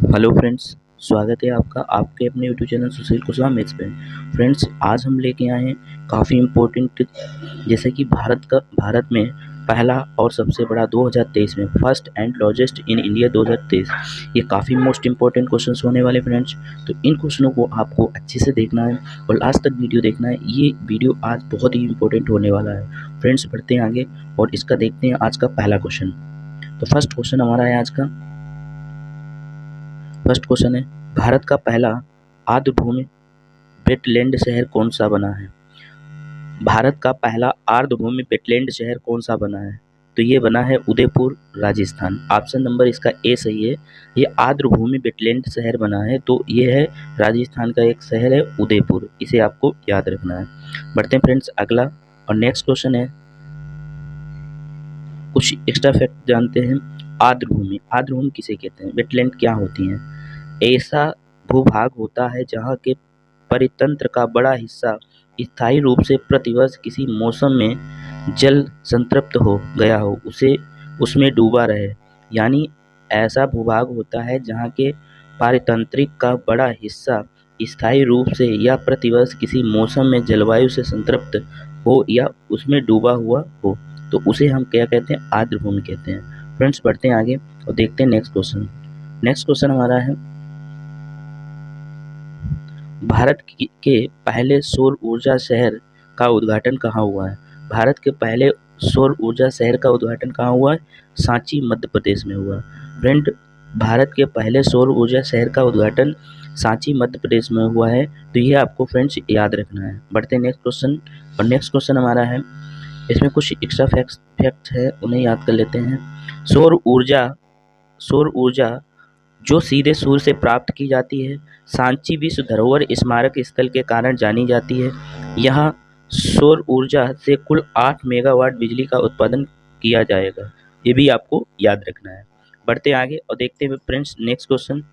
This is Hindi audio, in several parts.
हेलो फ्रेंड्स, स्वागत है आपका आपके अपने यूट्यूब चैनल सुशील कुशवाहा मैथ्स पे। फ्रेंड्स, आज हम लेके आए हैं काफ़ी इम्पोर्टेंट, जैसे कि भारत में पहला और सबसे बड़ा 2023 में first and largest in India 2023। ये काफ़ी मोस्ट इम्पोर्टेंट क्वेश्चंस होने वाले फ्रेंड्स। तो इन क्वेश्चनों को आपको अच्छे से देखना है और लास्ट तक वीडियो देखना है। ये वीडियो आज बहुत ही इम्पोर्टेंट होने वाला है फ्रेंड्स। बढ़ते हैं आगे और इसका देखते हैं आज का पहला क्वेश्चन। तो फर्स्ट क्वेश्चन हमारा है आज का। फर्स्ट क्वेश्चन है, भारत का पहला आर्द्रभूमि वेटलैंड शहर कौन सा बना है? भारत का पहला आर्द्रभूमि वेटलैंड शहर कौन सा बना है? तो ये बना है उदयपुर, राजस्थान। ऑप्शन नंबर इसका ए सही है। ये आर्द्रभूमि वेटलैंड शहर बना है, तो ये है राजस्थान का एक शहर है उदयपुर। इसे आपको याद रखना है। बढ़ते हैं फ्रेंड्स अगला और नेक्स्ट क्वेश्चन है, कुछ एक्स्ट्रा फैक्ट जानते हैं। आर्द्रभूमि किसे कहते हैं? वेटलैंड क्या होती हैं? ऐसा भूभाग होता है जहाँ के परितंत्र का बड़ा हिस्सा स्थायी रूप से प्रतिवर्ष किसी मौसम में जल संतृप्त हो गया हो, उसे उसमें डूबा रहे। यानी ऐसा भूभाग होता है जहाँ के पारितंत्रिक का बड़ा हिस्सा स्थायी रूप से या प्रतिवर्ष किसी मौसम में जलवायु से संतृप्त हो या उसमें डूबा हुआ हो, तो उसे हम क्या कहते हैं? आर्द्रभूमि कहते हैं। फ्रेंड्स, बढ़ते हैं आगे और देखते हैं नेक्स्ट क्वेश्चन। नेक्स्ट क्वेश्चन हमारा है, भारत के पहले सौर ऊर्जा शहर का उद्घाटन कहाँ हुआ है? भारत के पहले सौर ऊर्जा शहर का उद्घाटन कहाँ हुआ है? सांची, मध्य प्रदेश में हुआ। फ्रेंड, भारत के पहले सौर ऊर्जा शहर का उद्घाटन सांची, मध्य प्रदेश में हुआ है। तो ये आपको फ्रेंड्स याद रखना है। बढ़ते हैं नेक्स्ट क्वेश्चन और नेक्स्ट क्वेश्चन हमारा है, इसमें कुछ एक्स्ट्रा फैक्ट्स है, उन्हें याद कर लेते हैं। सौर ऊर्जा जो सीधे सूर्य से प्राप्त की जाती है, सांची विश्व धरोहर स्मारक स्थल के कारण जानी जाती है। यहाँ सौर ऊर्जा से कुल 8 मेगावाट बिजली का उत्पादन किया जाएगा। ये भी आपको याद रखना है। बढ़ते आगे और देखते हैं फ्रेंड्स नेक्स्ट क्वेश्चन,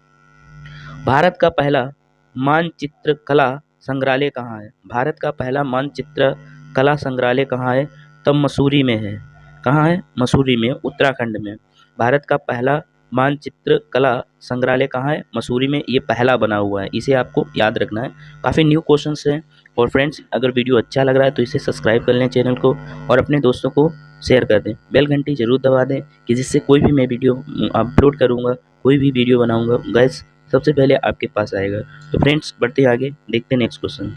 भारत का पहला मानचित्र कला संग्रहालय कहाँ है? भारत का पहला मानचित्र कला संग्रहालय कहाँ है? तब मसूरी में है। कहाँ है? मसूरी में, उत्तराखंड में। भारत का पहला मानचित्र कला संग्रहालय कहाँ है? मसूरी में। ये पहला बना हुआ है, इसे आपको याद रखना है। काफ़ी न्यू क्वेश्चंस हैं। और फ्रेंड्स, अगर वीडियो अच्छा लग रहा है तो इसे सब्सक्राइब कर लें चैनल को और अपने दोस्तों को शेयर कर दें। बेल घंटी जरूर दबा दें कि जिससे कोई भी मैं वीडियो अपलोड करूँगा, कोई भी वीडियो बनाऊँगा, गैस सबसे पहले आपके पास आएगा। तो फ्रेंड्स, बढ़ते आगे, देखते हैं नेक्स्ट क्वेश्चन।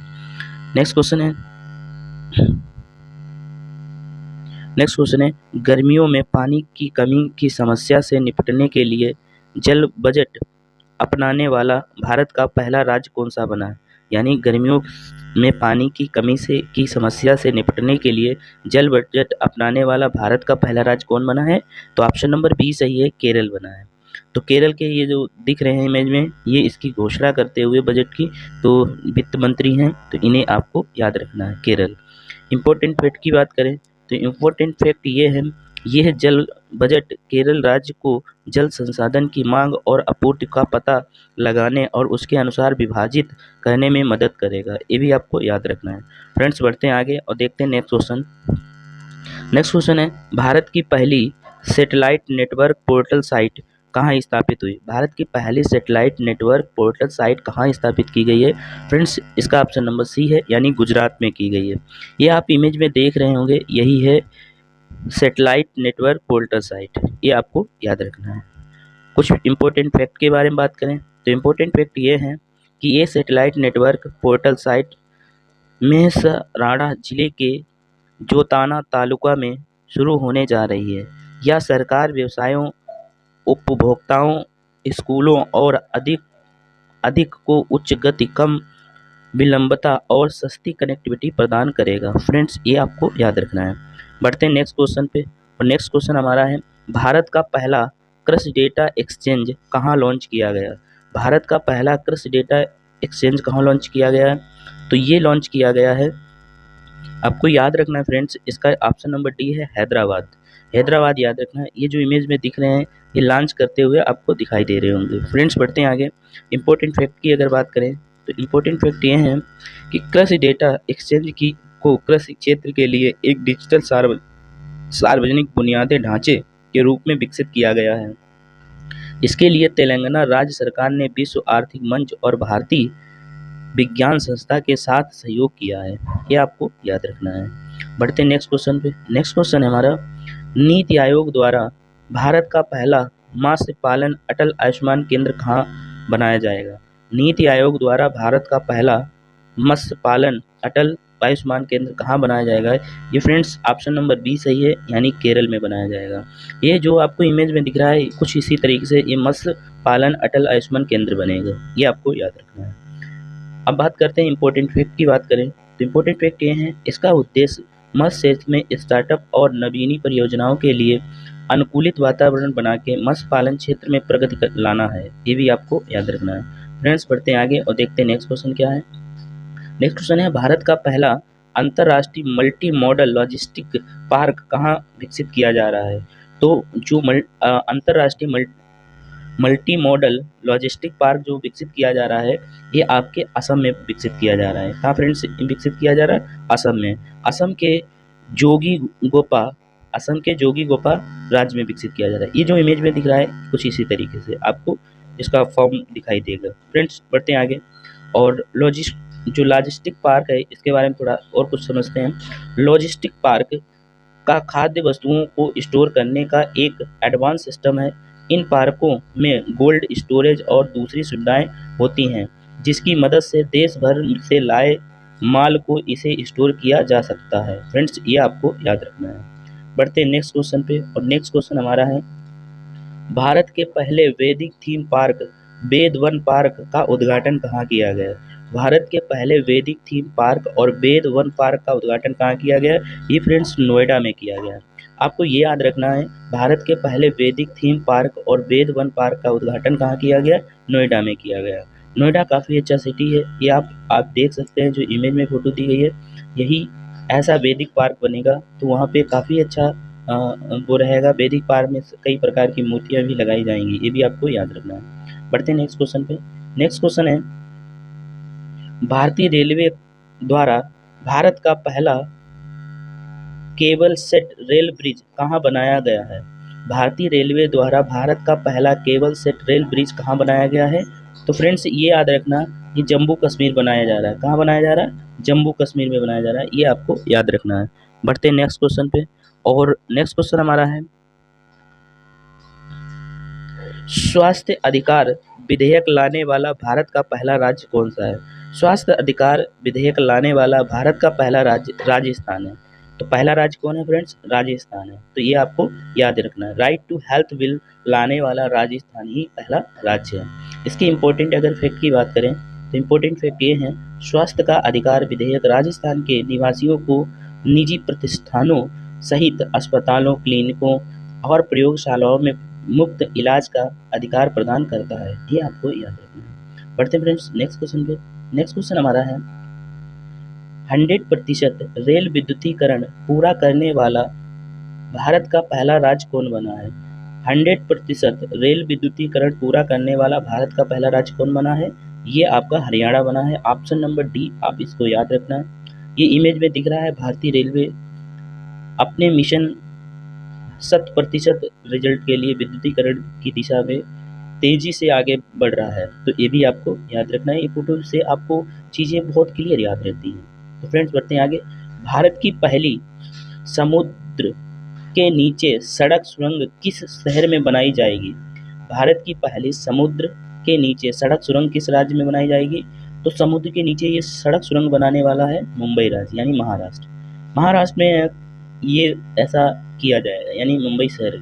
नेक्स्ट क्वेश्चन है, गर्मियों में पानी की कमी की समस्या से निपटने के लिए जल बजट अपनाने वाला भारत का पहला राज्य कौन सा बना है? यानी गर्मियों में पानी की कमी की समस्या से निपटने के लिए जल बजट अपनाने वाला भारत का पहला राज्य कौन बना है? तो ऑप्शन नंबर बी सही है, केरल बना है। तो केरल के ये जो दिख रहे हैं इमेज में, ये इसकी घोषणा करते हुए बजट की, तो वित्त मंत्री हैं, तो इन्हें आपको याद रखना है, केरल। इम्पोर्टेंट फैक्ट की बात करें तो इम्पोर्टेंट फैक्ट ये है जल बजट केरल राज्य को जल संसाधन की मांग और आपूर्ति का पता लगाने और उसके अनुसार विभाजित करने में मदद करेगा। ये भी आपको याद रखना है। फ्रेंड्स, बढ़ते हैं आगे और देखते हैं नेक्स्ट क्वेश्चन। नेक्स्ट क्वेश्चन है, भारत की पहली सैटेलाइट नेटवर्क पोर्टल साइट कहाँ स्थापित हुई? भारत की पहली सैटेलाइट नेटवर्क पोर्टल साइट कहाँ स्थापित की गई है? फ्रेंड्स, इसका ऑप्शन नंबर सी है, यानी गुजरात में की गई है। ये आप इमेज में देख रहे होंगे, यही है सैटेलाइट नेटवर्क पोर्टल साइट। ये आपको याद रखना है। कुछ इंपॉर्टेंट फैक्ट के बारे में बात करें तो इंपॉर्टेंट फैक्ट ये है कि ये सैटेलाइट नेटवर्क पोर्टल साइट मेहसराड़ा जिले के जोताना तालुका में शुरू होने जा रही है। यह सरकार, व्यवसायों, उपभोक्ताओं, स्कूलों और अधिक को उच्च गति, कम विलंबता और सस्ती कनेक्टिविटी प्रदान करेगा। फ्रेंड्स, ये आपको याद रखना है। बढ़ते हैं नेक्स्ट क्वेश्चन पे और नेक्स्ट क्वेश्चन हमारा है, भारत का पहला कृषि डेटा एक्सचेंज कहाँ लॉन्च किया गया? भारत का पहला कृषि डेटा एक्सचेंज कहाँ लॉन्च किया गया है? तो ये लॉन्च किया गया है, आपको याद रखना है फ्रेंड्स, इसका ऑप्शन नंबर डी है, हैदराबाद। हैदराबाद याद रखना है। ये जो इमेज में दिख रहे हैं, ये लॉन्च करते हुए आपको दिखाई दे रहे होंगे। फ्रेंड्स, बढ़ते हैं आगे। इंपॉर्टेंट फैक्ट की अगर बात करें तो इंपॉर्टेंट फैक्ट ये है कि कृषि डेटा एक्सचेंज को कृषि क्षेत्र के लिए एक डिजिटल सार्वजनिक बुनियादी ढांचे के रूप में विकसित किया गया है। इसके लिए तेलंगाना राज्य सरकार ने विश्व आर्थिक मंच और भारतीय विज्ञान संस्था के साथ सहयोग किया है। ये आपको याद रखना है। बढ़ते नेक्स्ट क्वेश्चन पे। नेक्स्ट क्वेश्चन है हमारा, नीति आयोग द्वारा भारत का पहला मत्स्य पालन अटल आयुष्मान केंद्र कहाँ बनाया जाएगा? नीति आयोग द्वारा भारत का पहला मत्स्य पालन अटल आयुष्मान केंद्र कहाँ बनाया जाएगा? ये फ्रेंड्स ऑप्शन नंबर बी सही है, यानी केरल में बनाया जाएगा। ये जो आपको इमेज में दिख रहा है कुछ इसी तरीके से ये मत्स्य पालन अटल आयुष्मान केंद्र बनेगा। ये आपको याद रखना है। अब बात करते हैं इंपॉर्टेंट फैक्ट की। बात करें तो इंपॉर्टेंट फैक्ट ये हैं, इसका उद्देश्य मत्स्य क्षेत्र में स्टार्टअप और नवीनी परियोजनाओं के लिए अनुकूलित वातावरण बना के मत्स्य पालन क्षेत्र में प्रगति लाना है। ये भी आपको याद रखना है। फ्रेंड्स बढ़ते हैं आगे और देखते हैं नेक्स्ट क्वेश्चन क्या है। नेक्स्ट क्वेश्चन है, भारत का पहला अंतर्राष्ट्रीय मल्टी मॉडल लॉजिस्टिक पार्क कहाँ विकसित किया जा रहा है? तो जो अंतर्राष्ट्रीय मल्टी मॉडल लॉजिस्टिक पार्क जो विकसित किया जा रहा है ये आपके असम में विकसित किया जा रहा है। कहाँ फ्रेंड्स विकसित किया जा रहा है? असम में। असम के जोगी गोपा राज्य में विकसित किया जा रहा है। ये जो इमेज में दिख रहा है कुछ इसी तरीके से आपको इसका फॉर्म दिखाई देगा। फ्रेंड्स बढ़ते हैं आगे और लॉजिस्टिक पार्क है इसके बारे में थोड़ा और कुछ समझते हैं। लॉजिस्टिक पार्क का खाद्य वस्तुओं को स्टोर करने का एक एडवांस सिस्टम है। इन पार्कों में कोल्ड स्टोरेज और दूसरी सुविधाएं होती हैं जिसकी मदद से देश भर से लाए माल को इसे स्टोर किया जा सकता है। फ्रेंड्स ये आपको याद रखना है। बढ़ते हैं नेक्स्ट क्वेश्चन पे और नेक्स्ट क्वेश्चन हमारा है, भारत के पहले वैदिक थीम पार्क वेद वन पार्क का उद्घाटन कहाँ किया गया? भारत के पहले वैदिक थीम पार्क और वेद वन पार्क का उद्घाटन कहाँ किया गया? ये फ्रेंड्स नोएडा में किया गया। आपको ये याद रखना है, भारत के पहले वैदिक थीम पार्क और वेद वन पार्क का उद्घाटन कहाँ किया गया? नोएडा में किया गया। नोएडा काफ़ी अच्छा सिटी है। ये आप देख सकते हैं जो इमेज में फोटो दी गई है, यही ऐसा वैदिक पार्क बनेगा तो वहाँ पे काफ़ी अच्छा वो रहेगा। वैदिक पार्क में कई प्रकार की मूर्तियाँ भी लगाई जाएंगी। ये भी आपको याद रखना है। बढ़ते हैं नेक्स्ट क्वेश्चन पे। नेक्स्ट क्वेश्चन है, भारतीय रेलवे द्वारा भारत का पहला केबल सेट रेल ब्रिज कहाँ बनाया गया है? भारतीय रेलवे द्वारा भारत का पहला केबल सेट रेल ब्रिज कहाँ बनाया गया है? तो फ्रेंड्स ये याद रखना, ये जम्मू कश्मीर बनाया जा रहा है। कहाँ बनाया जा रहा है? जम्मू कश्मीर में बनाया जा रहा है। ये आपको याद रखना है। बढ़ते हैं नेक्स्ट क्वेश्चन पे और नेक्स्ट क्वेश्चन हमारा है, स्वास्थ्य अधिकार विधेयक लाने वाला भारत का पहला राज्य कौन सा है? स्वास्थ्य अधिकार विधेयक लाने वाला भारत का पहला राज्य राजस्थान है। तो पहला राज्य कौन है फ्रेंड्स? राजस्थान है। तो ये आपको याद रखना है। राइट टू हेल्थ बिल लाने वाला राजस्थान ही पहला राज्य है। इसकी इम्पोर्टेंट अगर फैक्ट की बात करें तो इम्पोर्टेंट फैक्ट ये है, स्वास्थ्य का अधिकार विधेयक राजस्थान के निवासियों को निजी प्रतिष्ठानों सहित अस्पतालों, क्लिनिकों और प्रयोगशालाओं में मुफ्त इलाज का अधिकार प्रदान करता है। ये आपको याद रखना है। बढ़ते फ्रेंड्स नेक्स्ट क्वेश्चन पे। नेक्स्ट क्वेश्चन हमारा है, 100% रेल विद्युतीकरण पूरा करने वाला भारत का पहला राज्य कौन बना है? 100% रेल विद्युतीकरण पूरा करने वाला भारत का पहला राज्य कौन बना है? ये आपका हरियाणा बना है। ऑप्शन नंबर डी आप इसको याद रखना है। ये इमेज में दिख रहा है भारतीय रेलवे अपने मिशन 100% रिजल्ट के लिए विद्युतीकरण की दिशा में तेजी से आगे बढ़ रहा है। तो ये भी आपको याद रखना है। ये फोटो से आपको चीज़ें बहुत क्लियर याद रहती हैं। तो फ्रेंड्स बढ़ते हैं आगे। भारत की पहली समुद्र के नीचे सड़क सुरंग किस शहर में बनाई जाएगी? भारत की पहली समुद्र के नीचे सड़क सुरंग किस राज्य में बनाई जाएगी? तो समुद्र के नीचे ये सड़क सुरंग बनाने वाला है मुंबई राज्य यानी महाराष्ट्र। महाराष्ट्र में ये ऐसा किया जाएगा यानी मुंबई शहर।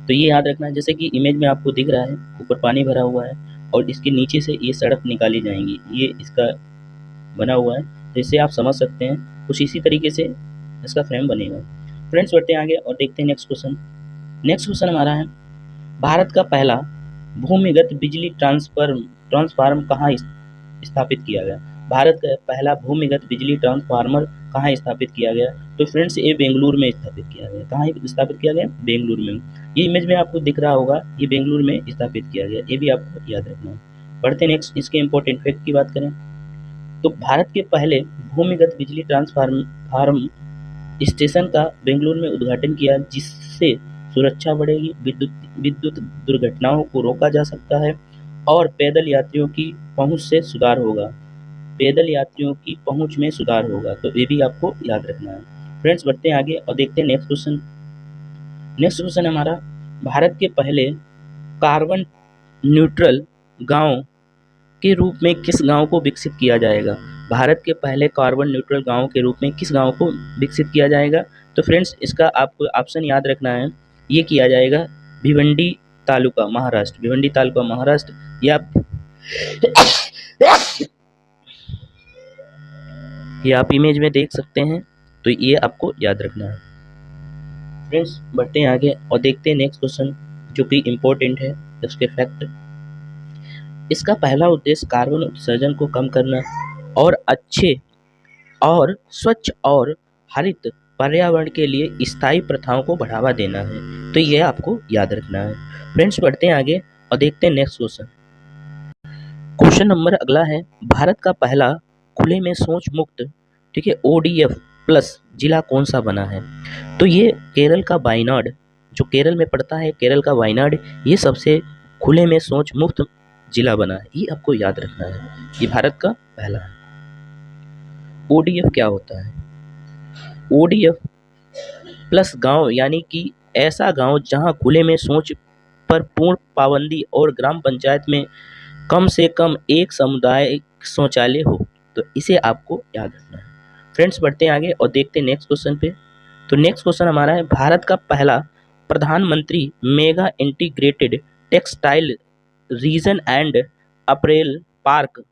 तो ये याद रखना है, जैसे कि इमेज में आपको दिख रहा है ऊपर पानी भरा हुआ है और इसके नीचे से ये सड़क निकाली जाएंगी। ये इसका बना हुआ है, तो इससे आप समझ सकते हैं कुछ इसी तरीके से इसका फ्रेम बनेगा। फ्रेंड्स बढ़ते हैं आगे और देखते हैं नेक्स्ट क्वेश्चन। नेक्स्ट क्वेश्चन हमारा है, भारत का पहला भूमिगत बिजली ट्रांसफार्मर कहाँ स्थापित किया गया? भारत का पहला भूमिगत बिजली ट्रांसफार्मर कहाँ स्थापित किया गया? तो फ्रेंड्स ये बेंगलुरु में स्थापित किया गया। कहाँ स्थापित किया गया? बेंगलुरु में। ये इमेज में आपको दिख रहा होगा, ये बेंगलुरु में स्थापित किया गया। ये भी आपको याद रखना है। बढ़ते नेक्स्ट इसके इंपॉर्टेंट फैक्ट की बात करें तो भारत के पहले भूमिगत बिजली ट्रांसफार्म स्टेशन का बेंगलुरु में उद्घाटन किया, जिससे सुरक्षा बढ़ेगी, विद्युत विद्युत दुर्घटनाओं को रोका जा सकता है और पैदल यात्रियों की पहुँच से सुधार होगा। पैदल यात्रियों की पहुँच में सुधार होगा, तो ये भी आपको याद रखना है। फ्रेंड्स बढ़ते हैं आगे और देखते हैं नेक्स्ट क्वेश्चन। नेक्स्ट क्वेश्चन हमारा, भारत के पहले कार्बन न्यूट्रल गांव के रूप में किस गांव को विकसित किया जाएगा? भारत के पहले कार्बन न्यूट्रल गांव के रूप में किस गांव को विकसित किया जाएगा? तो फ्रेंड्स इसका आपको ऑप्शन याद रखना है, ये किया जाएगा भिवंडी तालुका महाराष्ट्र, भिवंडी तालुका महाराष्ट्र। ये आप इमेज में देख सकते हैं, तो ये आपको याद रखना है। फ्रेंड्स बढ़ते हैं आगे और देखते हैं नेक्स्ट क्वेश्चन जो कि इम्पोर्टेंट है, इसके फैक्ट। इसका पहला उद्देश्य कार्बन उत्सर्जन को कम करना और अच्छे और स्वच्छ और हरित पर्यावरण के लिए स्थायी प्रथाओं को बढ़ावा देना है, तो ये आपको याद रखना है। फ्रेंड्स बढ़ते हैं आगे और देखते हैं नेक्स्ट क्वेश्चन। क्वेश्चन नंबर अगला है, भारत का पहला खुले में शौच मुक्त, ठीक है, ODF प्लस जिला कौन सा बना है? तो ये केरल का वायनाड, जो केरल में पड़ता है, केरल का वायनाड, ये सबसे खुले में शौच मुक्त जिला बना है, ये आपको याद रखना है। ये भारत का पहला है। ODF क्या होता है? ODF प्लस गांव यानी कि ऐसा गांव जहां खुले में शौच पर पूर्ण पाबंदी और ग्राम पंचायत में कम से कम एक सामुदायिक शौचालय हो, तो इसे आपको याद रखना है। फ्रेंड्स बढ़ते हैं आगे और देखते हैं नेक्स्ट क्वेश्चन पे। तो नेक्स्ट क्वेश्चन हमारा है, भारत का पहला प्रधानमंत्री mega integrated textile reason and April park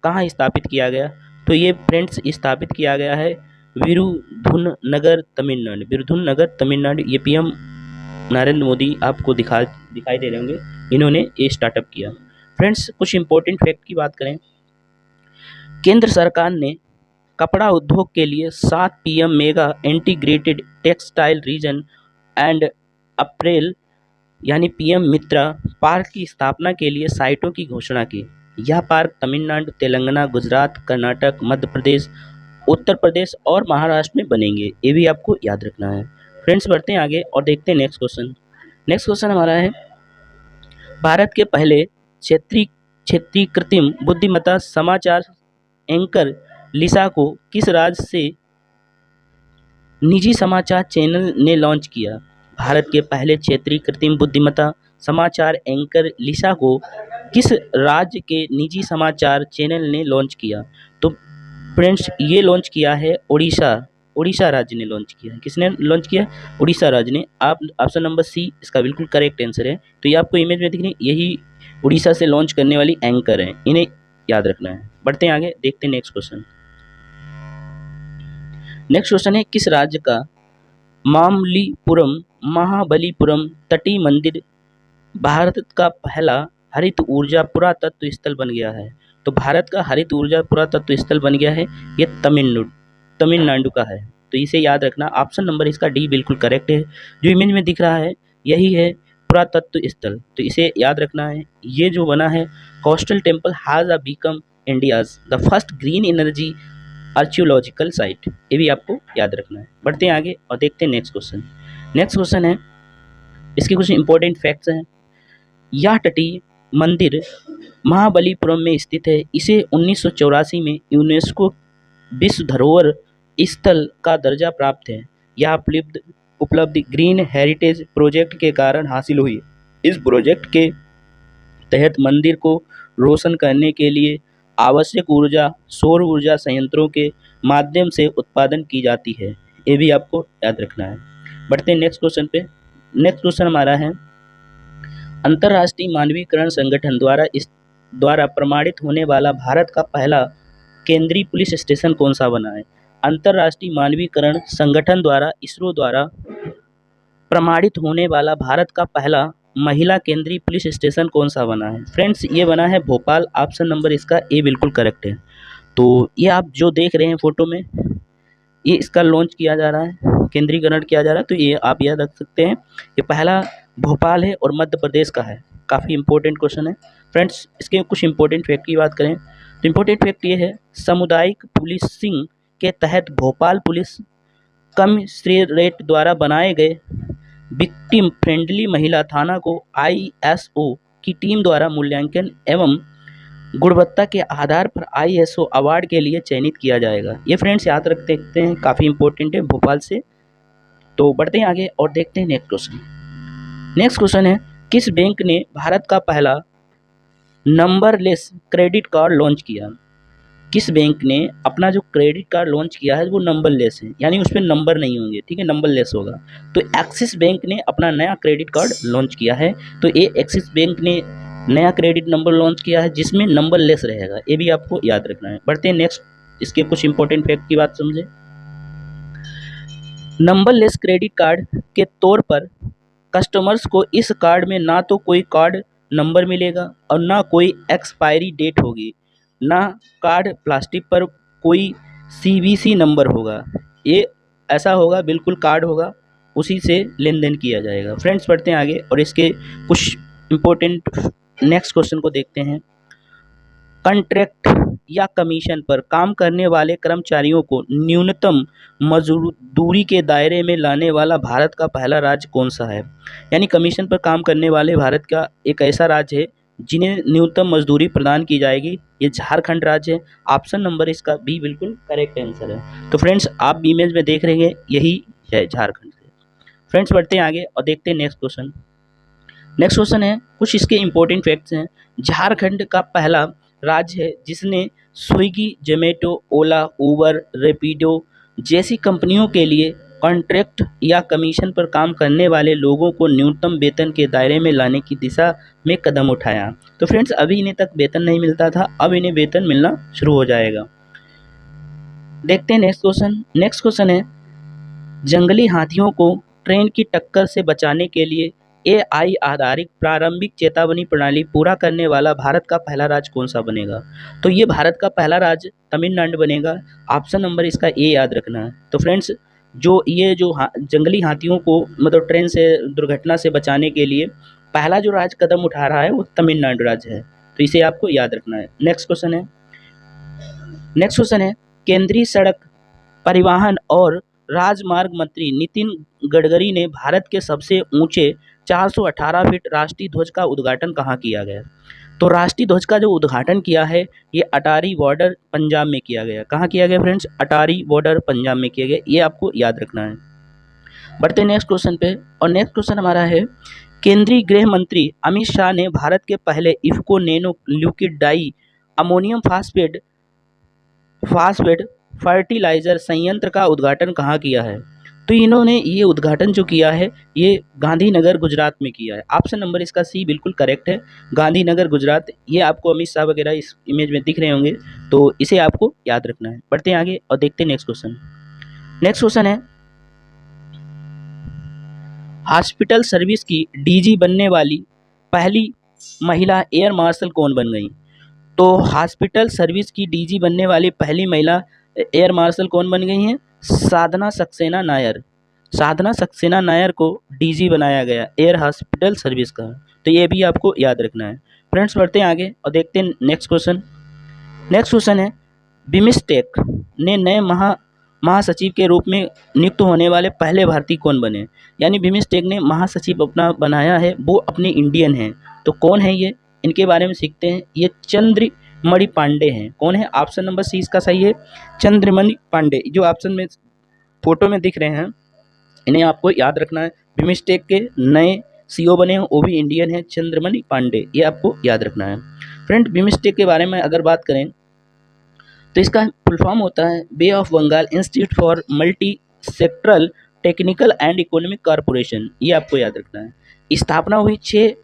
कहाँ स्थापित किया गया? तो ये फ्रेंड्स स्थापित किया गया है विरुधुनगर तमिलनाडु, विरुधुनगर तमिलनाडु। ये PM नरेंद्र मोदी आपको दिखाई दे रहे होंगे, इन्होंने ये स्टार्टअप किया। फ्रेंड्स कुछ इंपॉर्टेंट फैक्ट की बात करें, केंद्र सरकार ने कपड़ा उद्योग के लिए 7 PM mega integrated textile reason and April यानी PM मित्रा पार्क की स्थापना के लिए साइटों की घोषणा की। यह पार्क तमिलनाडु, तेलंगाना, गुजरात, कर्नाटक, मध्य प्रदेश, उत्तर प्रदेश और महाराष्ट्र में बनेंगे, ये भी आपको याद रखना है। फ्रेंड्स बढ़ते हैं आगे और देखते हैं नेक्स्ट क्वेश्चन। नेक्स्ट क्वेश्चन हमारा है, भारत के पहले क्षेत्रीय कृत्रिम बुद्धिमत्ता समाचार एंकर लिसा को किस राज्य से निजी समाचार चैनल ने लॉन्च किया? भारत के पहले क्षेत्रीय कृत्रिम बुद्धिमत्ता समाचार एंकर लिसा को किस राज्य के निजी समाचार चैनल ने लॉन्च किया? तो फ्रेंड्स ये लॉन्च किया है उड़ीसा राज्य ने लॉन्च किया है। किसने लॉन्च किया? उड़ीसा राज्य ने। आप ऑप्शन नंबर सी इसका बिल्कुल करेक्ट आंसर है। तो ये आपको इमेज में दिख रही, यही उड़ीसा से लॉन्च करने वाली एंकर हैं, इन्हें याद रखना है। बढ़ते हैं आगे, देखते हैं नेक्स्ट क्वेश्चन। नेक्स्ट क्वेश्चन है, किस राज्य का महाबलीपुरम तटीय मंदिर भारत का पहला हरित ऊर्जा पुरातत्व स्थल बन गया है? तो भारत का हरित ऊर्जा पुरातत्व स्थल बन गया है, ये तमिलनाडु का है, तो इसे याद रखना। ऑप्शन नंबर इसका डी बिल्कुल करेक्ट है। जो इमेज में दिख रहा है यही है पुरातत्व स्थल, तो इसे याद रखना है। ये जो बना है, coastal temple has become India's the first green energy archaeological site, ये भी आपको याद रखना है। बढ़ते हैं आगे और देखते हैं नेक्स्ट क्वेश्चन। नेक्स्ट क्वेश्चन है, इसके कुछ इंपॉर्टेंट फैक्ट्स हैं। यह तटीय मंदिर महाबलीपुरम में स्थित है। इसे 1984 में यूनेस्को विश्व धरोहर स्थल का दर्जा प्राप्त है। यह उपलब्धि ग्रीन हेरिटेज प्रोजेक्ट के कारण हासिल हुई। इस प्रोजेक्ट के तहत मंदिर को रोशन करने के लिए आवश्यक ऊर्जा सौर ऊर्जा संयंत्रों के माध्यम से उत्पादन की जाती है, ये भी आपको याद रखना है। बढ़ते हैं नेक्स्ट क्वेश्चन पे। नेक्स्ट क्वेश्चन हमारा है, अंतर्राष्ट्रीय मानवीकरण संगठन द्वारा प्रमाणित होने वाला भारत का पहला केंद्रीय पुलिस स्टेशन कौन सा बना है? अंतर्राष्ट्रीय मानवीकरण संगठन द्वारा इसरो द्वारा प्रमाणित होने वाला भारत का पहला महिला केंद्रीय पुलिस स्टेशन कौन सा बना है? फ्रेंड्स ये बना है भोपाल। ऑप्शन नंबर इसका ए बिल्कुल करेक्ट है। तो ये आप जो देख रहे हैं फोटो में, ये इसका लॉन्च किया जा रहा है, केंद्रीकरण किया जा रहा है, तो ये आप याद रख सकते हैं। ये पहला भोपाल है और मध्य प्रदेश का है। काफ़ी इंपॉर्टेंट क्वेश्चन है। फ्रेंड्स इसके कुछ इंपॉर्टेंट फैक्ट की बात करें तो इंपॉर्टेंट फैक्ट ये है, सामुदायिक पुलिसिंग के तहत भोपाल पुलिस कमिश्नरेट द्वारा बनाए गए विक्टिम फ्रेंडली महिला थाना को ISO की टीम द्वारा मूल्यांकन एवं गुणवत्ता के आधार पर ISO अवार्ड के लिए चयनित किया जाएगा। ये फ्रेंड्स याद रख देखते हैं, काफ़ी इंपॉर्टेंट है भोपाल से। तो बढ़ते हैं आगे और देखते हैं नेक्स्ट क्वेश्चन। नेक्स्ट क्वेश्चन है, किस बैंक ने भारत का पहला नंबरलेस क्रेडिट कार्ड लॉन्च किया? किस बैंक ने अपना जो क्रेडिट कार्ड लॉन्च किया है वो नंबरलेस है, यानी उस पर नंबर नहीं होंगे, ठीक है, नंबरलेस होगा। तो एक्सिस बैंक ने अपना नया क्रेडिट कार्ड लॉन्च किया है। तो ये एक्सिस बैंक ने नया क्रेडिट नंबर लॉन्च किया है जिसमें नंबरलेस रहेगा, ये भी आपको याद रखना है। बढ़ते हैं नेक्स्ट, इसके कुछ इंपॉर्टेंट फैक्ट की बात समझे। नंबरलेस क्रेडिट कार्ड के तौर पर कस्टमर्स को इस कार्ड में ना तो कोई कार्ड नंबर मिलेगा और ना कोई एक्सपायरी डेट होगी, ना कार्ड प्लास्टिक पर कोई CVC नंबर होगा। ये ऐसा होगा, बिल्कुल कार्ड होगा, उसी से लेन देन किया जाएगा। फ्रेंड्स बढ़ते हैं आगे और इसके कुछ इंपॉर्टेंट नेक्स्ट क्वेश्चन को देखते हैं। कॉन्ट्रैक्ट या कमीशन पर काम करने वाले कर्मचारियों को न्यूनतम मजदूरी के दायरे में लाने वाला भारत का पहला राज्य कौन सा है? यानी कमीशन पर काम करने वाले भारत का एक ऐसा राज्य है जिन्हें न्यूनतम मजदूरी प्रदान की जाएगी, ये झारखंड राज्य है। ऑप्शन नंबर इसका बी बिल्कुल करेक्ट आंसर है। तो फ्रेंड्स आप भी इमेज में देख रहे हैं, यही है झारखंड से। फ्रेंड्स बढ़ते हैं आगे और देखते हैं नेक्स्ट क्वेश्चन। नेक्स्ट क्वेश्चन है, कुछ इसके इंपॉर्टेंट फैक्ट्स हैं। झारखंड का पहला राज्य है जिसने स्विगी, जोमेटो, ओला, उबर, रैपिडो जैसी कंपनियों के लिए कॉन्ट्रैक्ट या कमीशन पर काम करने वाले लोगों को न्यूनतम वेतन के दायरे में लाने की दिशा में कदम उठाया। तो फ्रेंड्स अभी इन्हें तक वेतन नहीं मिलता था, अब इन्हें वेतन मिलना शुरू हो जाएगा। देखते हैं नेक्स्ट क्वेश्चन। नेक्स्ट क्वेश्चन है, जंगली हाथियों को ट्रेन की टक्कर से बचाने के लिए AI आधारित प्रारंभिक चेतावनी प्रणाली पूरा करने वाला भारत का पहला राज्य कौन सा बनेगा? तो ये भारत का पहला राज्य तमिलनाडु बनेगा। ऑप्शन नंबर इसका ए याद रखना है। तो फ्रेंड्स जो ये जो जंगली हाथियों को मतलब ट्रेन से दुर्घटना से बचाने के लिए पहला जो राज्य कदम उठा रहा है वो तमिलनाडु राज्य है, तो इसे आपको याद रखना है। नेक्स्ट क्वेश्चन है, केंद्रीय सड़क परिवहन और राजमार्ग मंत्री नितिन गडकरी ने भारत के सबसे ऊंचे 418 फीट राष्ट्रीय ध्वज का उद्घाटन कहाँ किया गया? तो राष्ट्रीय ध्वज का जो उद्घाटन किया है ये अटारी बॉर्डर पंजाब में किया गया। कहाँ किया गया फ्रेंड्स? अटारी बॉर्डर पंजाब में किया गया, ये आपको याद रखना है। बढ़ते नेक्स्ट क्वेश्चन पे और नेक्स्ट क्वेश्चन हमारा है, केंद्रीय गृह मंत्री अमित शाह ने भारत के पहले IFFCO nano liquid di ammonium phosphate fertiliser संयंत्र का उद्घाटन कहाँ किया है? तो इन्होंने ये उद्घाटन जो किया है ये गांधीनगर गुजरात में किया है। ऑप्शन नंबर इसका सी बिल्कुल करेक्ट है, गांधीनगर गुजरात। ये आपको अमित शाह वगैरह इस इमेज में दिख रहे होंगे, तो इसे आपको याद रखना है। बढ़ते हैं आगे और देखते हैं नेक्स्ट क्वेश्चन। नेक्स्ट क्वेश्चन है, हॉस्पिटल सर्विस की DG बनने वाली पहली महिला एयर मार्शल कौन बन गई? तो हॉस्पिटल सर्विस की DG बनने वाली पहली महिला एयर मार्शल कौन बन गई हैं? साधना सक्सेना नायर। साधना सक्सेना नायर को DG बनाया गया एयर हॉस्पिटल सर्विस का, तो ये भी आपको याद रखना है। फ्रेंड्स बढ़ते हैं आगे और देखते हैं नेक्स्ट क्वेश्चन। नेक्स्ट क्वेश्चन है, बिम्स्टेक ने नए महासचिव के रूप में नियुक्त होने वाले पहले भारतीय कौन बने? यानी बिम्स्टेक ने महासचिव अपना बनाया है, वो अपने इंडियन हैं, तो कौन है ये? इनके बारे में सीखते हैं। ये चंद्रमणि पांडे हैं। कौन है? ऑप्शन नंबर सी इसका सही है, चंद्रमणि पांडे। जो ऑप्शन में फोटो में दिख रहे हैं इन्हें आपको याद रखना है। बिम्स्टेक के नए CEO बने हैं, वो भी इंडियन हैं, चंद्रमणि पांडे, ये आपको याद रखना है। फ्रेंड बिम्स्टेक के बारे में अगर बात करें तो इसका फुल फॉर्म होता है Bay of Bengal Institute for Multi Sectoral Technical and Economic Corporation, ये आपको याद रखना है। स्थापना हुई 6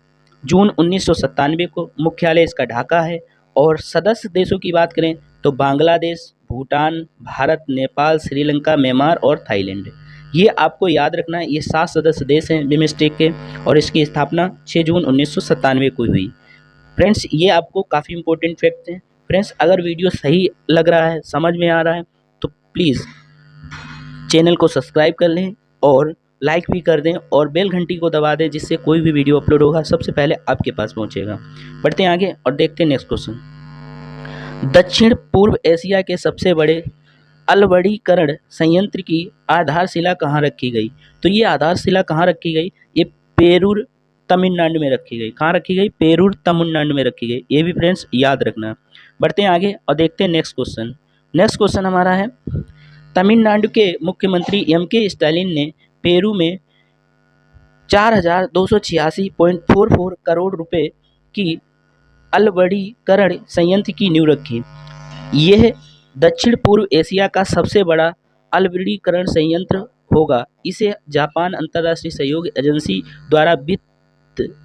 जून 1997 को, मुख्यालय इसका ढाका है। और सदस्य देशों की बात करें तो बांग्लादेश, भूटान, भारत, नेपाल, श्रीलंका, म्यांमार और थाईलैंड, ये आपको याद रखना है। ये 7 सदस्य देश हैं बिम्स्टेक के और इसकी स्थापना 6 जून 1997 को हुई। फ्रेंड्स ये आपको काफ़ी इंपॉर्टेंट फैक्ट हैं। फ्रेंड्स अगर वीडियो सही लग रहा है, समझ में आ रहा है, तो प्लीज़ चैनल को सब्सक्राइब कर लें और लाइक भी कर दें और बेल घंटी को दबा दें, जिससे कोई भी वीडियो अपलोड होगा सबसे पहले आपके पास पहुंचेगा। बढ़ते हैं आगे और देखते हैं नेक्स्ट क्वेश्चन। दक्षिण पूर्व एशिया के सबसे बड़े अलवड़ीकरण संयंत्र की आधारशिला कहाँ रखी गई? तो ये आधारशिला कहाँ रखी गई? ये पेरूर तमिलनाडु में रखी गई। कहाँ रखी गई? पेरूर तमिलनाडु में रखी गई। ये भी फ्रेंड्स याद रखना। बढ़ते हैं आगे और देखते हैं नेक्स्ट क्वेश्चन। नेक्स्ट क्वेश्चन हमारा है, तमिलनाडु के मुख्यमंत्री एम.के. स्टालिन ने पेरू में 4,286.44 करोड़ रुपए की अलवड़ीकरण संयंत्र की नींव रखी। यह दक्षिण पूर्व एशिया का सबसे बड़ा अलवड़ीकरण संयंत्र होगा। इसे जापान अंतर्राष्ट्रीय सहयोग एजेंसी द्वारा वित्त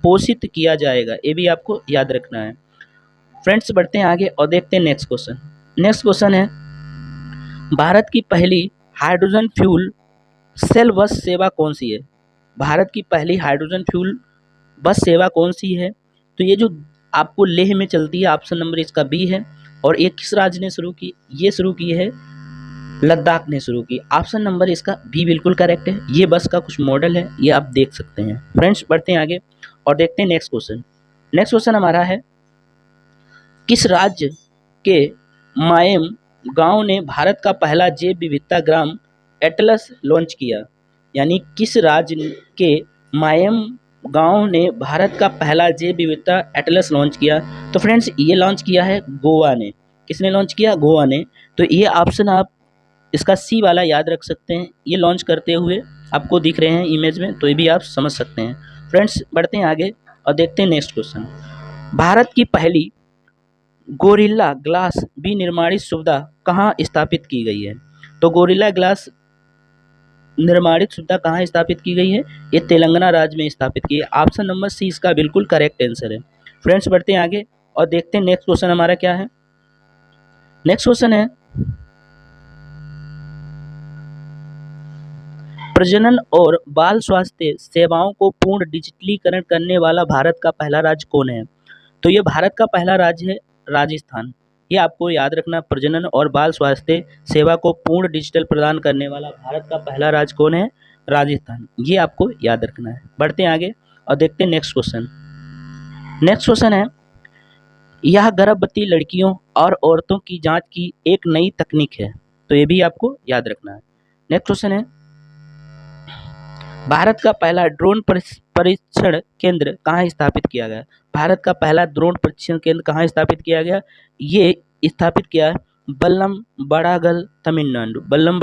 पोषित किया जाएगा। ये भी आपको याद रखना है। फ्रेंड्स बढ़ते हैं आगे और देखते हैं नेक्स्ट क्वेश्चन। नेक्स्ट क्वेश्चन है, भारत की पहली हाइड्रोजन फ्यूल सेल बस सेवा कौन सी है? भारत की पहली हाइड्रोजन फ्यूल बस सेवा कौन सी है? तो ये जो आपको लेह में चलती है, ऑप्शन नंबर इसका बी है। और ये किस राज्य ने शुरू की? ये शुरू की है लद्दाख ने शुरू की। ऑप्शन नंबर इसका बी बिल्कुल करेक्ट है। ये बस का कुछ मॉडल है, ये आप देख सकते हैं। फ्रेंड्स बढ़ते हैं आगे और देखते हैं नेक्स्ट क्वेश्चन। नेक्स्ट क्वेश्चन हमारा है, किस राज्य के मायम गांव ने भारत का पहला जैव विविधता ग्राम एटलस लॉन्च किया? यानी किस राज्य के मायम गांव ने भारत का पहला जैव विविधता एटलस लॉन्च किया? तो फ्रेंड्स ये लॉन्च किया है गोवा ने। किसने लॉन्च किया? गोवा ने। तो ये ऑप्शन आप इसका सी वाला याद रख सकते हैं। ये लॉन्च करते हुए आपको दिख रहे हैं इमेज में, तो ये भी आप समझ सकते हैं। फ्रेंड्स बढ़ते हैं आगे और देखते हैं नेक्स्ट क्वेश्चन। भारत की पहली गोरिल्ला ग्लास विनिर्माणित सुविधा कहाँ स्थापित की गई है? तो गोरिल्ला ग्लास निर्माणित सुविधा कहाँ स्थापित की गई है? ये तेलंगाना राज्य में स्थापित की है। ऑप्शन नंबर सी इसका बिल्कुल करेक्ट आंसर है। फ्रेंड्स बढ़ते हैं आगे और देखते हैं नेक्स्ट क्वेश्चन हमारा क्या है। नेक्स्ट क्वेश्चन है, प्रजनन और बाल स्वास्थ्य सेवाओं को पूर्ण डिजिटलीकरण करने वाला भारत का पहला राज्य कौन है? तो ये भारत का पहला राज्य है राजस्थान। ये आपको याद रखना, प्रजनन और बाल स्वास्थ्य सेवा को पूर्ण डिजिटल प्रदान करने वाला भारत का पहला राज्य कौन है? राजस्थान। ये आपको याद रखना है। बढ़ते हैं आगे और देखते हैं नेक्स्ट क्वेश्चन। नेक्स्ट क्वेश्चन है, यह गर्भवती लड़कियों और औरतों की जांच की एक नई तकनीक है। तो ये भी आपको याद रखना है। नेक्स्ट क्वेश्चन है, भारत का पहला ड्रोन परीक्षण केंद्र कहाँ स्थापित किया गया? भारत का पहला ड्रोन परीक्षण केंद्र कहाँ स्थापित किया गया? ये स्थापित किया है बल्लम तमिलनाडु। बल्लम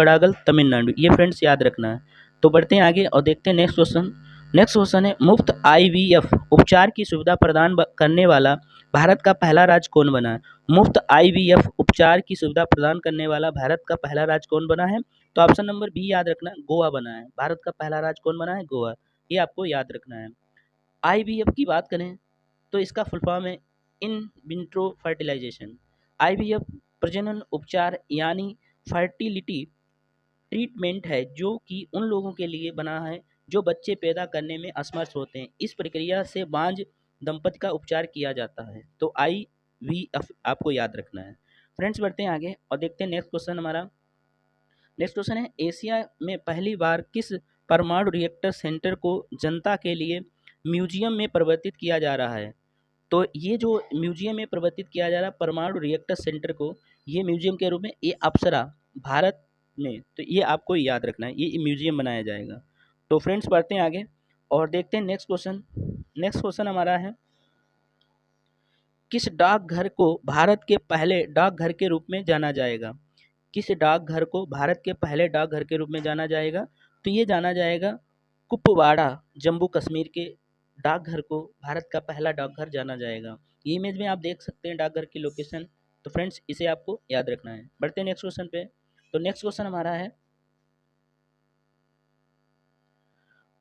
तमिलनाडु। ये फ्रेंड्स याद रखना है। तो बढ़ते हैं आगे और देखते हैं नेक्स्ट क्वेश्चन। नेक्स्ट क्वेश्चन है, मुफ्त IVF उपचार की सुविधा प्रदान करने वाला भारत का पहला राज्य कौन बना है? मुफ्त IVF उपचार की सुविधा प्रदान करने वाला भारत का पहला राज्य कौन बना है? तो ऑप्शन नंबर बी याद रखना, गोवा बना है। भारत का पहला राज्य कौन बना है? गोवा। ये आपको याद रखना है। IVF की बात करें तो इसका फुल फॉर्म है इन विट्रो फर्टिलाइजेशन। IVF प्रजनन उपचार यानी फर्टिलिटी ट्रीटमेंट है जो कि उन लोगों के लिए बना है जो बच्चे पैदा करने में असमर्थ होते हैं। इस प्रक्रिया से बांझ दंपति का उपचार किया जाता है। तो IVF आपको याद रखना है। फ्रेंड्स बढ़ते हैं आगे और देखते हैं नेक्स्ट क्वेश्चन हमारा। नेक्स्ट क्वेश्चन है, एशिया में पहली बार किस परमाणु रिएक्टर सेंटर को जनता के लिए म्यूजियम में परिवर्तित किया जा रहा है? तो ये जो म्यूजियम में परिवर्तित किया जा रहा है परमाणु रिएक्टर सेंटर को, ये म्यूजियम के रूप में ये अप्सरा भारत में, तो ये आपको याद रखना है, ये म्यूजियम बनाया जाएगा। तो फ्रेंड्स बढ़ते हैं आगे और देखते हैं नेक्स्ट क्वेश्चन। नेक्स्ट क्वेश्चन हमारा है, किस डाकघर को भारत के पहले डाकघर के रूप में जाना जाएगा? किस डाकघर को भारत के पहले डाकघर के रूप में जाना जाएगा? तो ये जाना जाएगा कुपवाड़ा, जम्मू कश्मीर के डाकघर को भारत का पहला डाकघर जाना जाएगा। ये इमेज में आप देख सकते हैं डाकघर की लोकेशन। तो फ्रेंड्स इसे आपको याद रखना है। बढ़ते हैं नेक्स्ट क्वेश्चन पे। तो नेक्स्ट क्वेश्चन हमारा है,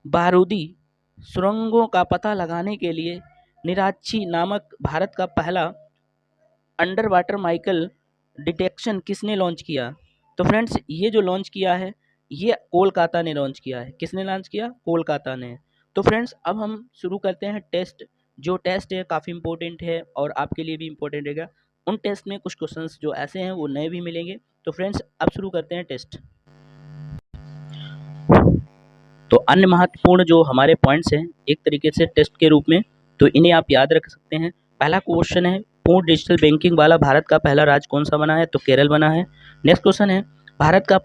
बारूदी सुरंगों का पता लगाने के लिए निराक्षी नामक भारत का पहला अंडर वाटर माइकल डिटेक्शन किसने लॉन्च किया? तो फ्रेंड्स ये जो लॉन्च किया है ये कोलकाता ने लॉन्च किया है। किसने लॉन्च किया? कोलकाता ने। तो फ्रेंड्स अब हम शुरू करते हैं टेस्ट। जो टेस्ट है काफ़ी इंपॉर्टेंट है और आपके लिए भी इंपॉर्टेंट रहेगा। उन टेस्ट में कुछ क्वेश्चंस जो ऐसे हैं वो नए भी मिलेंगे। तो फ्रेंड्स अब शुरू करते हैं टेस्ट। तो अन्य महत्वपूर्ण जो हमारे पॉइंट्स हैं एक तरीके से टेस्ट के रूप में, तो इन्हें आप याद रख सकते हैं। पहला क्वेश्चन है, पूर्ण डिजिटल बैंकिंग वाला भारत का पहला राज्य कौन सा बना है? तो केरल बना है। नेक्स्ट क्वेश्चन है, भारत का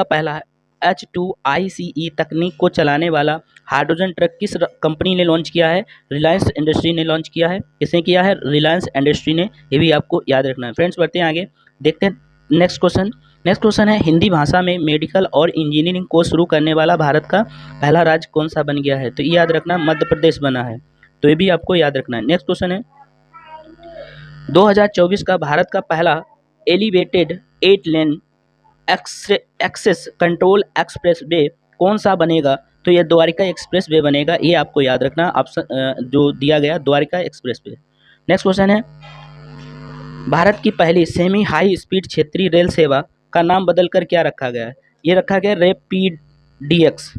पहला H2ICE तकनीक को चलाने वाला हाइड्रोजन ट्रक किस कंपनी ने लॉन्च किया है? रिलायंस इंडस्ट्री ने लॉन्च किया है। किसने किया है? रिलायंस इंडस्ट्री ने। ये भी आपको याद रखना है। फ्रेंड्स बढ़ते हैं आगे, देखते हैं नेक्स्ट क्वेश्चन। नेक्स्ट क्वेश्चन है, हिंदी भाषा में मेडिकल और इंजीनियरिंग कोर्स शुरू करने वाला भारत का पहला राज्य कौन सा बन गया है? तो ये याद रखना, मध्य प्रदेश बना है। तो ये भी आपको याद रखना है। नेक्स्ट क्वेश्चन है, 2024 का भारत का पहला elevated 8 lane access control expressway कौन सा बनेगा? तो ये द्वारिका एक्सप्रेस वे बनेगा। ये आपको याद रखना, ऑप्शन जो दिया गया Dwarka expressway. Next question है, भारत की पहली सेमी हाई स्पीड क्षेत्रीय रेल सेवा का नाम बदलकर क्या रखा गया है? ये रखा गया रैपिडियक्स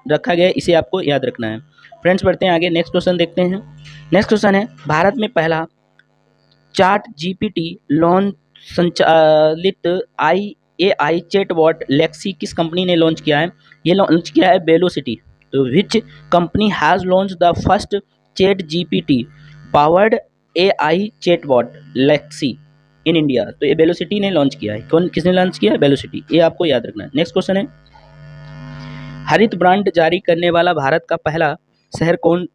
रखा गया है। इसे आपको याद रखना है। फ्रेंड्स बढ़ते हैं आगे, नेक्स्ट क्वेश्चन देखते हैं। नेक्स्ट क्वेश्चन है, भारत में पहला चार्ट जीपीटी लॉन्च संचालित AI चैटबॉट लेक्सी किस कंपनी ने लॉन्च किया है? ये लॉन्च किया है वेलोसिटी। तो which company has launch the first chat GPT powered AI chatbot Lexi in India? तो ये वेलोसिटी ने लॉन्च किया है। कौन किसने लॉन्च किया है? वेलोसिटी। ये आपको याद रखना है। नेक्स्ट क्वेश्चन है, हरित ब्रांड जारी करने वाला भारत का पहला शहर कौन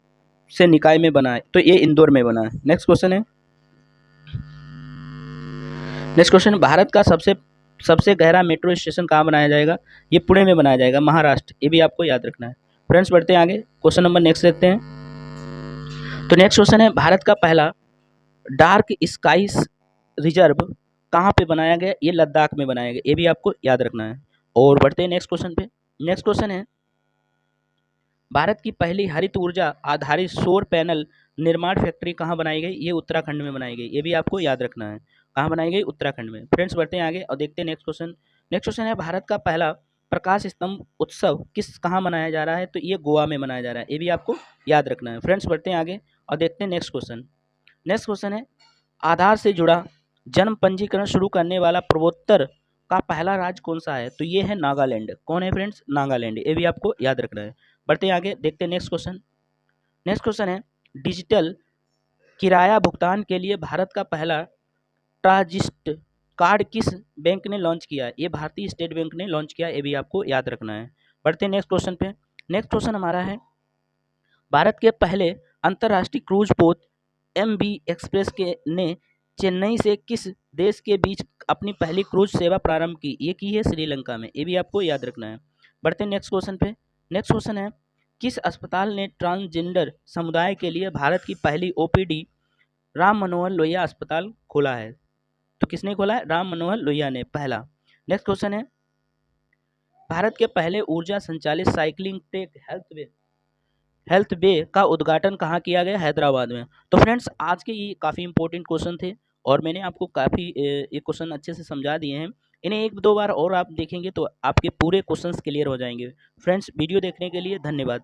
से निकाय में बना है? तो ये इंदौर में बना है। नेक्स्ट क्वेश्चन है, नेक्स्ट क्वेश्चन, भारत का सबसे गहरा मेट्रो स्टेशन कहाँ बनाया जाएगा? ये पुणे में बनाया जाएगा, महाराष्ट्र। ये भी आपको याद रखना है। फ्रेंड्स बढ़ते हैं आगे, क्वेश्चन नंबर नेक्स्ट देखते हैं। तो नेक्स्ट क्वेश्चन है, भारत का पहला डार्क स्काईज रिजर्व कहाँ पे बनाया गया? ये लद्दाख में बनाया गया। ये भी आपको याद रखना है। और बढ़ते हैं नेक्स्ट क्वेश्चन पे। नेक्स्ट क्वेश्चन है, भारत की पहली हरित ऊर्जा आधारित सौर पैनल निर्माण फैक्ट्री कहाँ बनाई गई? ये उत्तराखंड में बनाई गई। ये भी आपको याद रखना है। कहाँ बनाई गई? उत्तराखंड में। फ्रेंड्स बढ़ते हैं आगे और देखते हैं नेक्स्ट क्वेश्चन। नेक्स्ट क्वेश्चन है, भारत का पहला प्रकाश स्तंभ उत्सव कहाँ मनाया जा रहा है? तो ये गोवा में मनाया जा रहा है। ये भी आपको याद रखना है। फ्रेंड्स बढ़ते हैं आगे और देखते हैं नेक्स्ट क्वेश्चन। नेक्स्ट क्वेश्चन है, आधार से जुड़ा जन्म पंजीकरण शुरू करने वाला पूर्वोत्तर का पहला राज्य कौन सा है? तो ये है नागालैंड। कौन है फ्रेंड्स? नागालैंड। ये भी आपको याद रखना है। बढ़ते हैं आगे, देखते हैं नेक्स्ट क्वेश्चन। नेक्स्ट क्वेश्चन है, डिजिटल किराया भुगतान के लिए भारत का पहला ट्रांजिट कार्ड किस बैंक ने लॉन्च किया है? ये भारतीय स्टेट बैंक ने लॉन्च किया। ये भी आपको याद रखना है। बढ़ते हैं नेक्स्ट क्वेश्चन पे। नेक्स्ट क्वेश्चन हमारा है, भारत के पहले अंतर्राष्ट्रीय क्रूज पोत MV एक्सप्रेस के ने चेन्नई से किस देश के बीच अपनी पहली क्रूज सेवा प्रारंभ की? ये की है श्रीलंका में। ये भी आपको याद रखना है। बढ़ते हैं नेक्स्ट क्वेश्चन पे। नेक्स्ट क्वेश्चन है, किस अस्पताल ने ट्रांसजेंडर समुदाय के लिए भारत की पहली OPD राम मनोहर लोहिया अस्पताल खोला है? तो किसने खोला है? राम मनोहर लोहिया ने, पहला। नेक्स्ट क्वेश्चन है, भारत के पहले ऊर्जा संचालित साइकिलिंग ट्रैक हेल्थ वे का उद्घाटन कहाँ किया गया? हैदराबाद में। तो फ्रेंड्स आज के ये काफ़ी इंपॉर्टेंट क्वेश्चन थे और मैंने आपको काफ़ी ये क्वेश्चन अच्छे से समझा दिए हैं। इन्हें एक दो बार और आप देखेंगे तो आपके पूरे क्वेश्चंस क्लियर हो जाएंगे। फ्रेंड्स वीडियो देखने के लिए धन्यवाद।